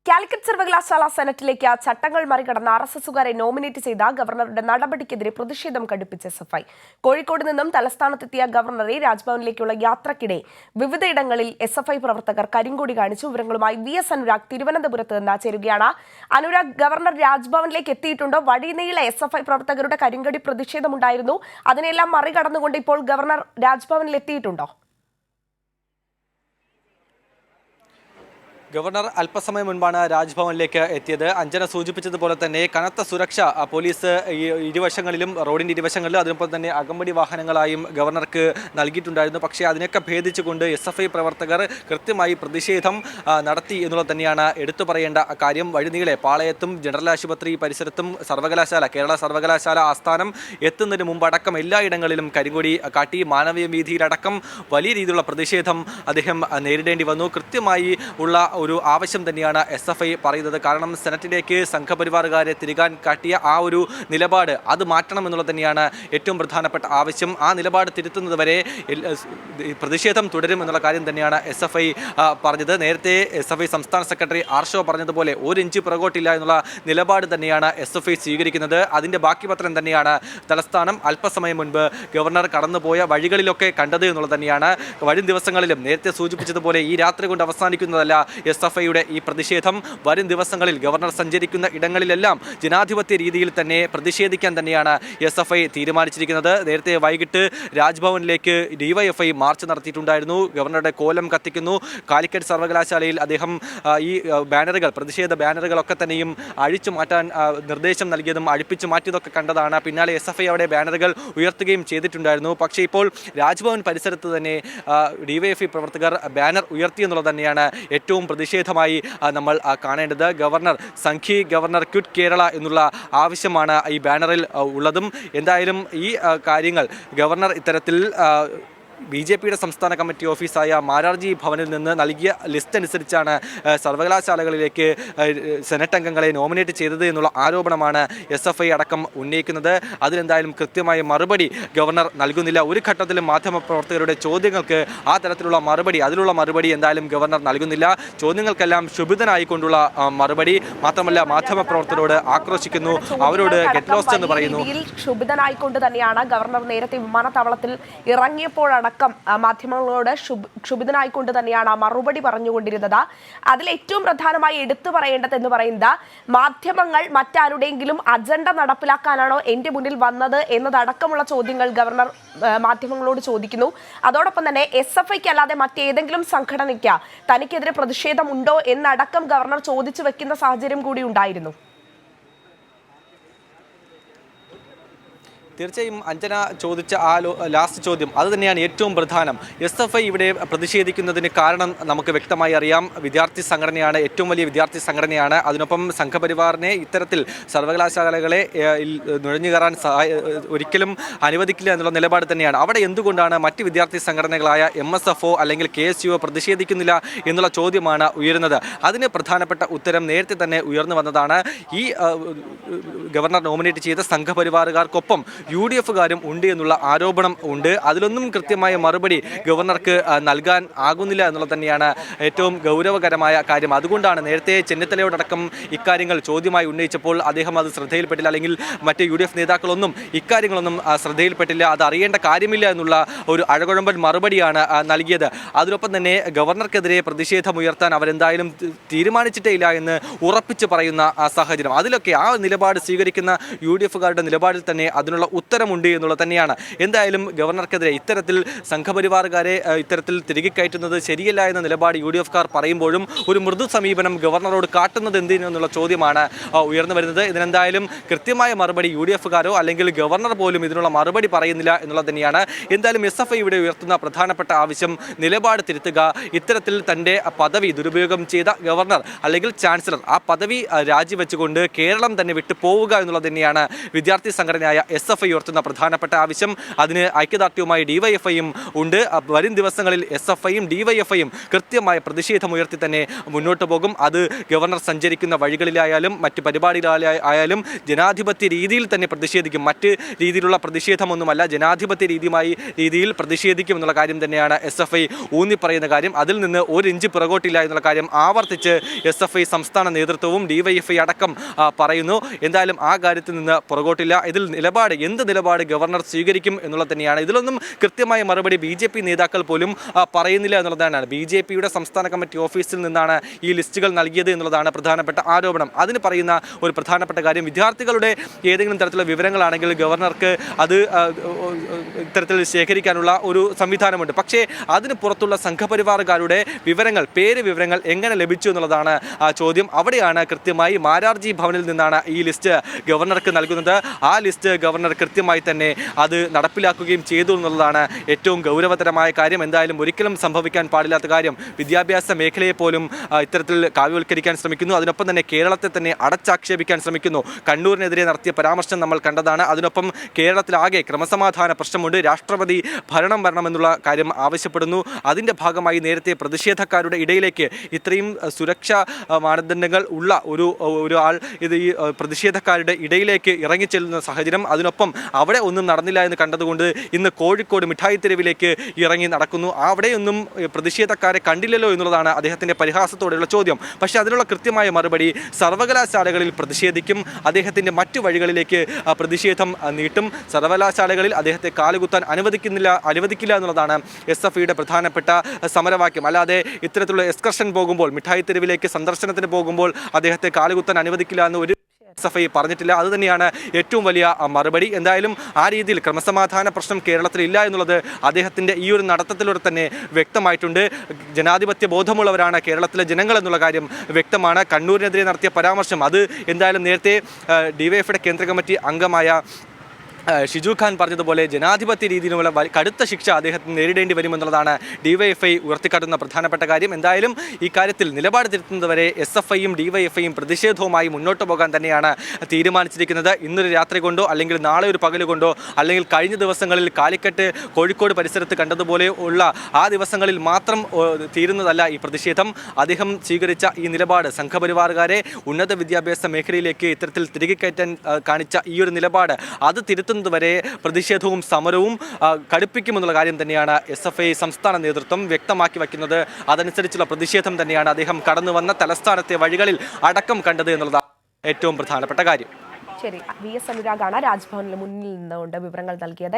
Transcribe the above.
കാലിക്കറ്റ് സർവകലാശാല സെനറ്റിലേക്ക് ചട്ടങ്ങൾ മറികടന്ന ആർഎസ്എസുകാരെ നോമിനേറ്റ് ചെയ്ത ഗവർണറുടെ നടപടിക്കെതിരെ പ്രതിഷേധം കടുപ്പിച്ച എസ്എഫ്ഐ. കോഴിക്കോട് നിന്നും തലസ്ഥാനത്തെത്തിയ ഗവർണറെ രാജ്ഭവനിലേക്കുള്ള യാത്രക്കിടെ വിവിധയിടങ്ങളിൽ എസ്എഫ്ഐ പ്രവർത്തകർ കരിങ്കൊടി കാണിച്ചു. വിവരങ്ങളുമായി വി.എസ്. അനുരാഗ് തിരുവനന്തപുരത്ത് നിന്ന് ചേരുകയാണ്. അനുരാഗ്, ഗവർണർ രാജ്ഭവനിലേക്ക് എത്തിയിട്ടുണ്ടോ? വഴിനീളെ എസ്എഫ്ഐ പ്രവർത്തകരുടെ കരിങ്കൊടി പ്രതിഷേധമുണ്ടായിരുന്നു. അതിനെല്ലാം മറികടന്നുകൊണ്ട് ഇപ്പോൾ ഗവർണർ രാജ്ഭവനിൽ എത്തിയിട്ടുണ്ടോ? ഗവർണർ അല്പസമയം മുൻപാണ് രാജ്ഭവനിലേക്ക് എത്തിയത്. അഞ്ജന സൂചിപ്പിച്ചതുപോലെ തന്നെ കനത്ത സുരക്ഷ പോലീസ് ഇരുവശങ്ങളിലും, റോഡിൻ്റെ ഇരുവശങ്ങളിലും, അതിനൊപ്പം തന്നെ അകമ്പടി വാഹനങ്ങളായും ഗവർണർക്ക് നൽകിയിട്ടുണ്ടായിരുന്നു. പക്ഷേ അതിനൊക്കെ ഭേദിച്ചുകൊണ്ട് എസ്എഫ്ഐ പ്രവർത്തകർ കൃത്യമായി പ്രതിഷേധം നടത്തി എന്നുള്ളത് തന്നെയാണ് എടുത്തു പറയേണ്ട കാര്യം. വഴിനീളെ പാളയത്തും ജനറൽ ആശുപത്രി പരിസരത്തും കേരള സർവകലാശാല ആസ്ഥാനം എത്തുന്നതിന് മുമ്പ് അടക്കം എല്ലായിടങ്ങളിലും കരിങ്കൊടി കാട്ടി. മാനവീയ വീതിയിലടക്കം വലിയ രീതിയിലുള്ള പ്രതിഷേധം അദ്ദേഹം നേരിടേണ്ടി വന്നു. കൃത്യമായി ഉള്ള ഒരു ആവശ്യം തന്നെയാണ് എസ്എഫ്ഐ പറയുന്നത്. കാരണം സെനറ്റിലേക്ക് സംഘപരിവാറുകാരെ തിരികാൻ കാട്ടിയ ആ ഒരു നിലപാട് അത് മാറ്റണമെന്നുള്ളത് തന്നെയാണ് ഏറ്റവും പ്രധാനപ്പെട്ട ആവശ്യം. ആ നിലപാട് തിരുത്തുന്നത് വരെ പ്രതിഷേധം തുടരും എന്നുള്ള കാര്യം തന്നെയാണ് എസ്എഫ്ഐ പറഞ്ഞത്. നേരത്തെ എസ്എഫ്ഐ സംസ്ഥാന സെക്രട്ടറി ആർഷോ പറഞ്ഞതുപോലെ ഒരു ഇഞ്ച് പുറകോട്ടില്ല എന്നുള്ള നിലപാട് തന്നെയാണ് എസ്എഫ്ഐ സ്വീകരിക്കുന്നത്. അതിൻ്റെ ബാക്കി പത്രം തന്നെയാണ് തലസ്ഥാനം അല്പസമയം മുൻപ് ഗവർണർ കടന്നുപോയ വഴികളിലൊക്കെ കണ്ടത് എന്നുള്ളത് തന്നെയാണ്. വരും ദിവസങ്ങളിലും നേരത്തെ സൂചിപ്പിച്ചതുപോലെ ഈ രാത്രി കൊണ്ട് അവസാനിക്കുന്നതല്ല എസ്എഫ്ഐയുടെ ഈ പ്രതിഷേധം. വരും ദിവസങ്ങളിൽ ഗവർണർ സഞ്ചരിക്കുന്ന ഇടങ്ങളിലെല്ലാം ജനാധിപത്യ രീതിയിൽ തന്നെ പ്രതിഷേധിക്കാൻ തന്നെയാണ് എസ്എഫ്ഐ തീരുമാനിച്ചിരിക്കുന്നത്. നേരത്തെ വൈകിട്ട് രാജ്ഭവനിലേക്ക് ഡിവൈഎഫ്ഐ മാർച്ച് നടത്തിയിട്ടുണ്ടായിരുന്നു. ഗവർണറുടെ കോലം കത്തിക്കുന്നു. കാലിക്കറ്റ് സർവകലാശാലയിൽ അദ്ദേഹം ഈ ബാനറുകൾ, പ്രതിഷേധ ബാനറുകളൊക്കെ തന്നെയും അഴിച്ചു മാറ്റാൻ നിർദ്ദേശം നൽകിയതും അഴിപ്പിച്ചു മാറ്റിയതൊക്കെ കണ്ടതാണ്. പിന്നാലെ എസ്എഫ്ഐ അവിടെ ബാനറുകൾ ഉയർത്തുകയും ചെയ്തിട്ടുണ്ടായിരുന്നു. പക്ഷേ ഇപ്പോൾ രാജ്ഭവൻ പരിസരത്ത് തന്നെ ഡിവൈഎഫ്ഐ പ്രവർത്തകർ ബാനർ ഉയർത്തിയെന്നുള്ളത് തന്നെയാണ് ഏറ്റവും പ്രതിഷേധമായി നമ്മൾ കാണേണ്ടത്. Governor Sanghi, governor quit Kerala എന്നുള്ള ആവശ്യമാണ് ഈ ബാനറിൽ ഉള്ളതും. എന്തായാലും ഈ കാര്യങ്ങൾ ഗവർണർ ഇത്തരത്തിൽ ബി.ജെ.പിയുടെ സംസ്ഥാന കമ്മിറ്റി ഓഫീസായ മാരാർജി ഭവനിൽ നിന്ന് നൽകിയ ലിസ്റ്റ് അനുസരിച്ചാണ് സർവകലാശാലകളിലേക്ക് സെനറ്റ് അംഗങ്ങളെ നോമിനേറ്റ് ചെയ്തത് എന്നുള്ള ആരോപണമാണ് എസ്എഫ്ഐ അടക്കം ഉന്നയിക്കുന്നത്. അതിലെന്തായാലും കൃത്യമായ മറുപടി ഗവർണർ നൽകുന്നില്ല. ഒരു ഘട്ടത്തിലും മാധ്യമപ്രവർത്തകരുടെ ചോദ്യങ്ങൾക്ക് അതിനുള്ള മറുപടി എന്തായാലും ഗവർണർ നൽകുന്നില്ല. ചോദ്യങ്ങൾക്കെല്ലാം ക്ഷുഭിതനായിക്കൊണ്ടുള്ള മറുപടി. മാത്രമല്ല മാധ്യമപ്രവർത്തകരോട് ആക്രോശിക്കുന്നു, അവരോട് ഗെറ്റ് ലോസ്റ്റ് എന്ന് പറയുന്നു. ക്ഷുഭിതനായിക്കൊണ്ട് തന്നെയാണ് ഗവർണർ നേരത്തെ വിമാനത്താവളത്തിൽ ഇറങ്ങിയപ്പോഴാണ് മാധ്യമങ്ങളോട് ക്ഷുഭിതനായിക്കൊണ്ട് തന്നെയാണ് മറുപടി പറഞ്ഞുകൊണ്ടിരുന്നത്. അതിൽ ഏറ്റവും പ്രധാനമായി എടുത്തു പറയേണ്ടത് എന്ന് പറയുന്നത്, മാധ്യമങ്ങൾ മറ്റാരുടെയെങ്കിലും അജണ്ട നടപ്പിലാക്കാനാണോ എന്റെ മുന്നിൽ വന്നത് എന്നതടക്കമുള്ള ചോദ്യങ്ങൾ ഗവർണർ മാധ്യമങ്ങളോട് ചോദിക്കുന്നു. അതോടൊപ്പം തന്നെ എസ്എഫ്ഐക്ക് അല്ലാതെ മറ്റേതെങ്കിലും സംഘടനയ്ക്ക് തനിക്കെതിരെ പ്രതിഷേധമുണ്ടോ എന്നടക്കം ഗവർണർ ചോദിച്ചു വെക്കുന്ന സാഹചര്യം കൂടി ഉണ്ടായിരുന്നു. തീർച്ചയായും അഞ്ജന ചോദിച്ച ആ ലാസ്റ്റ് ചോദ്യം അത് തന്നെയാണ് ഏറ്റവും പ്രധാനം. എസ്എഫ്ഐ ഇവിടെ പ്രതിഷേധിക്കുന്നതിന് കാരണം നമുക്ക് വ്യക്തമായി അറിയാം. വിദ്യാർത്ഥി സംഘടനയാണ്, ഏറ്റവും വലിയ വിദ്യാർത്ഥി സംഘടനയാണ്. അതിനൊപ്പം സംഘപരിവാറിനെ ഇത്തരത്തിൽ സർവകലാശാലകളെ നുഴഞ്ഞു കയറാൻ ഒരിക്കലും അനുവദിക്കില്ല എന്നുള്ള നിലപാട് തന്നെയാണ്. അവിടെ എന്തുകൊണ്ടാണ് മറ്റ് വിദ്യാർത്ഥി സംഘടനകളായ MSFO അല്ലെങ്കിൽ KSUO പ്രതിഷേധിക്കുന്നില്ല എന്നുള്ള ചോദ്യമാണ് ഉയരുന്നത്. അതിന് പ്രധാനപ്പെട്ട ഉത്തരം നേരത്തെ തന്നെ ഉയർന്നു വന്നതാണ്. ഈ ഗവർണർ നോമിനേറ്റ് ചെയ്ത സംഘപരിവാറുകാർക്കൊപ്പം UDF-കാരും ഉണ്ട് എന്നുള്ള ആരോപണം ഉണ്ട്. അതിലൊന്നും കൃത്യമായ മറുപടി ഗവർണർക്ക് നൽകാൻ ആകുന്നില്ല എന്നുള്ളത് തന്നെയാണ് ഏറ്റവും ഗൗരവകരമായ കാര്യം. അതുകൊണ്ടാണ് നേരത്തെ ചെന്നിത്തലയോടക്കം ഇക്കാര്യങ്ങൾ ചോദ്യമായി ഉന്നയിച്ചപ്പോൾ അദ്ദേഹം അത് ശ്രദ്ധയിൽപ്പെട്ടില്ല, അല്ലെങ്കിൽ മറ്റ് UDF നേതാക്കളൊന്നും ഇക്കാര്യങ്ങളൊന്നും ശ്രദ്ധയിൽപ്പെട്ടില്ല, അത് അറിയേണ്ട കാര്യമില്ല എന്നുള്ള ഒരു അഴകുഴമ്പൻ മറുപടിയാണ് നൽകിയത്. അതിനൊപ്പം തന്നെ ഗവർണർക്കെതിരെ പ്രതിഷേധമുയർത്താൻ അവരെന്തായാലും തീരുമാനിച്ചിട്ടേ ഇല്ല എന്ന് ഉറപ്പിച്ച് പറയുന്ന സാഹചര്യം. അതിലൊക്കെ ആ നിലപാട് സ്വീകരിക്കുന്ന UDF-കാരുടെ നിലപാടിൽ തന്നെ അതിനുള്ള ഉത്തരമുണ്ട് എന്നുള്ളത് തന്നെയാണ്. എന്തായാലും ഗവർണർക്കെതിരെ ഇത്തരത്തിൽ സംഘപരിവാറുകാരെ ഇത്തരത്തിൽ തിരികെ കയറ്റുന്നത് ശരിയല്ല എന്ന നിലപാട് UDF-കാർ പറയുമ്പോഴും ഒരു മൃദു സമീപനം ഗവർണറോട് കാട്ടുന്നത് എന്തിനെന്നുള്ള ചോദ്യമാണ് ഉയർന്നു വരുന്നത്. ഇതിനെന്തായാലും കൃത്യമായ മറുപടി UDF-കാരോ അല്ലെങ്കിൽ ഗവർണർ പോലും ഇതിനുള്ള മറുപടി പറയുന്നില്ല എന്നുള്ളത് തന്നെയാണ്. എന്തായാലും SFI ഇവിടെ ഉയർത്തുന്ന പ്രധാനപ്പെട്ട ആവശ്യം നിലപാട് തിരുത്തുക. ഇത്തരത്തിൽ തൻ്റെ പദവി ദുരുപയോഗം ചെയ്ത ഗവർണർ അല്ലെങ്കിൽ ചാൻസലർ ആ പദവി രാജിവെച്ചുകൊണ്ട് കേരളം തന്നെ വിട്ടു പോവുക എന്നുള്ളത് തന്നെയാണ് വിദ്യാർത്ഥി സംഘടനയായ SFI DYFI ഉയർത്തുന്ന പ്രധാനപ്പെട്ട ആവശ്യം. അതിന് ഐക്യദാർഢ്യവുമായി DYFIയും ഉണ്ട്. വരും ദിവസങ്ങളിൽ SFIയും DYFIയും കൃത്യമായ പ്രതിഷേധമുയർത്തി തന്നെ മുന്നോട്ട് പോകും. അത് ഗവർണർ സഞ്ചരിക്കുന്ന വഴികളിലായാലും മറ്റ് പരിപാടികളായാലും ജനാധിപത്യ രീതിയിൽ തന്നെ പ്രതിഷേധിക്കും. മറ്റ് രീതിയിലുള്ള പ്രതിഷേധമൊന്നുമല്ല, ജനാധിപത്യ രീതിയിൽ പ്രതിഷേധിക്കും എന്നുള്ള കാര്യം തന്നെയാണ് SFI ഊന്നിപ്പറയുന്ന കാര്യം. അതിൽ നിന്ന് ഒരു ഇഞ്ച് പിറകോട്ടില്ല എന്നുള്ള കാര്യം ആവർത്തിച്ച് SFI സംസ്ഥാന നേതൃത്വവും DYFI അടക്കം പറയുന്നു. എന്തായാലും ആ കാര്യത്തിൽ നിന്ന് പുറകോട്ടില്ല. ഇതിൽ എന്ത് നിലപാട് ഗവർണർ സ്വീകരിക്കും എന്നുള്ളത് തന്നെയാണ്. ഇതിലൊന്നും കൃത്യമായ മറുപടി BJP നേതാക്കൾ പോലും പറയുന്നില്ല എന്നുള്ളതാണ്. BJPയുടെ സംസ്ഥാന കമ്മിറ്റി ഓഫീസിൽ നിന്നാണ് ഈ ലിസ്റ്റുകൾ നൽകിയത് എന്നുള്ളതാണ് പ്രധാനപ്പെട്ട ആരോപണം. അതിന് പറയുന്ന ഒരു പ്രധാനപ്പെട്ട കാര്യം, വിദ്യാർത്ഥികളുടെ ഏതെങ്കിലും തരത്തിലുള്ള വിവരങ്ങളാണെങ്കിൽ ഗവർണർക്ക് അത് ഇത്തരത്തിൽ ശേഖരിക്കാനുള്ള ഒരു സംവിധാനമുണ്ട്. പക്ഷേ അതിന് പുറത്തുള്ള സംഘപരിവാറുകാരുടെ പേര് വിവരങ്ങൾ എങ്ങനെ ലഭിച്ചു എന്നുള്ളതാണ് ചോദ്യം. അവിടെയാണ് കൃത്യമായി മാരാർജി ഭവനിൽ നിന്നാണ് ഈ ലിസ്റ്റ് ഗവർണർക്ക് നൽകുന്നത്. ആ ലിസ്റ്റ് ഗവർണർ കൃത്യമായി തന്നെ അത് നടപ്പിലാക്കുകയും ചെയ്തു എന്നുള്ളതാണ് ഏറ്റവും ഗൗരവതരമായ കാര്യം. എന്തായാലും ഒരിക്കലും സംഭവിക്കാൻ പാടില്ലാത്ത കാര്യം. വിദ്യാഭ്യാസ മേഖലയെ പോലും ഇത്തരത്തിൽ കാവ്യവൽക്കരിക്കാൻ ശ്രമിക്കുന്നു. അതിനൊപ്പം തന്നെ കേരളത്തെ തന്നെ അടച്ചാക്ഷേപിക്കാൻ ശ്രമിക്കുന്നു. കണ്ണൂരിനെതിരെ നടത്തിയ പരാമർശം നമ്മൾ കണ്ടതാണ്. അതിനൊപ്പം കേരളത്തിലാകെ ക്രമസമാധാന പ്രശ്നമുണ്ട്, രാഷ്ട്രപതി ഭരണം വരണമെന്നുള്ള കാര്യം ആവശ്യപ്പെടുന്നു. അതിൻ്റെ ഭാഗമായി നേരത്തെ പ്രതിഷേധക്കാരുടെ ഇടയിലേക്ക് ഇത്രയും സുരക്ഷാ മാനദണ്ഡങ്ങൾ ഉള്ള ഒരാൾ ഈ പ്രതിഷേധക്കാരുടെ ഇടയിലേക്ക് ഇറങ്ങിച്ചെല്ലുന്ന സാഹചര്യം, അതിനൊപ്പം അവിടെ ഒന്നും നടന്നില്ല എന്ന് കണ്ടതുകൊണ്ട് ഇന്ന് കോഴിക്കോട് മിഠായി തെരുവിലേക്ക് ഇറങ്ങി നടക്കുന്നു. അവിടെയൊന്നും പ്രതിഷേധക്കാരെ കണ്ടില്ലല്ലോ എന്നുള്ളതാണ് അദ്ദേഹത്തിൻ്റെ പരിഹാസത്തോടെയുള്ള ചോദ്യം. പക്ഷേ അതിനുള്ള കൃത്യമായ മറുപടി, സർവകലാശാലകളിൽ പ്രതിഷേധിക്കും, അദ്ദേഹത്തിൻ്റെ മറ്റു വഴികളിലേക്ക് പ്രതിഷേധം നീട്ടും, സർവകലാശാലകളിൽ അദ്ദേഹത്തെ കാലുകുത്താൻ അനുവദിക്കില്ല എന്നുള്ളതാണ് SFIയുടെ പ്രധാനപ്പെട്ട സമരവാക്യം. അല്ലാതെ ഇത്തരത്തിലുള്ള എക്സ്കർഷൻ പോകുമ്പോൾ, മിഠായി തെരുവിലേക്ക് സന്ദർശനത്തിന് പോകുമ്പോൾ അദ്ദേഹത്തെ കാലുകുത്താൻ അനുവദിക്കില്ല എന്ന് ഒരു SFI പറഞ്ഞിട്ടില്ല. അതുതന്നെയാണ് ഏറ്റവും വലിയ മറുപടി. എന്തായാലും ആ രീതിയിൽ ക്രമസമാധാന പ്രശ്നം കേരളത്തിലില്ല എന്നുള്ളത് അദ്ദേഹത്തിൻ്റെ ഈ ഒരു നടത്തത്തിലൂടെ തന്നെ വ്യക്തമായിട്ടുണ്ട്. ജനാധിപത്യ ബോധമുള്ളവരാണ് കേരളത്തിലെ ജനങ്ങൾ എന്നുള്ള കാര്യം വ്യക്തമാണ്. കണ്ണൂരിനെതിരെ നടത്തിയ പരാമർശം അത് എന്തായാലും നേരത്തെ DYFIയുടെ കേന്ദ്ര കമ്മിറ്റി അംഗമായ ഷിജു ഖാൻ പറഞ്ഞതുപോലെ ജനാധിപത്യ രീതിയിലുള്ള കടുത്ത ശിക്ഷ അദ്ദേഹത്തിന് നേരിടേണ്ടി വരുമെന്നുള്ളതാണ് DYFI ഉയർത്തിക്കാട്ടുന്ന പ്രധാനപ്പെട്ട കാര്യം. എന്തായാലും ഈ കാര്യത്തിൽ നിലപാട് തിരുത്തുന്നതുവരെ SFIയും DYFIയും പ്രതിഷേധവുമായി മുന്നോട്ട് പോകാൻ തന്നെയാണ് തീരുമാനിച്ചിരിക്കുന്നത്. ഇന്നൊരു രാത്രി കൊണ്ടോ അല്ലെങ്കിൽ നാളെ ഒരു പകൽ കൊണ്ടോ അല്ലെങ്കിൽ കഴിഞ്ഞ ദിവസങ്ങളിൽ കാലിക്കറ്റ് കോഴിക്കോട് പരിസരത്ത് കണ്ടതുപോലെ ഉള്ള ആ ദിവസങ്ങളിൽ മാത്രം തീരുന്നതല്ല ഈ പ്രതിഷേധം. അദ്ദേഹം സ്വീകരിച്ച ഈ നിലപാട്, സംഘപരിവാറുകാരെ ഉന്നത വിദ്യാഭ്യാസ മേഖലയിലേക്ക് ഇത്തരത്തിൽ തിരികെ കയറ്റാൻ കാണിച്ച ഈ ഒരു നിലപാട്, അത് വരെ പ്രതിഷേധവും സമരവും കടുപ്പിക്കുമെന്നുള്ള കാര്യം തന്നെയാണ് SFI സംസ്ഥാന നേതൃത്വം വ്യക്തമാക്കി വയ്ക്കുന്നത്. അതനുസരിച്ചുള്ള പ്രതിഷേധം തന്നെയാണ് അദ്ദേഹം കടന്നു വന്ന തലസ്ഥാനത്തെ വഴികളിൽ അടക്കം കണ്ടത് എന്നുള്ളതാണ് ഏറ്റവും പ്രധാനപ്പെട്ട കാര്യം. ശരി, VS അനുരാഗാണ് രാജ്ഭവനിൽ മുന്നിൽ നിന്നുകൊണ്ട് വിവരങ്ങൾ നൽകിയത്.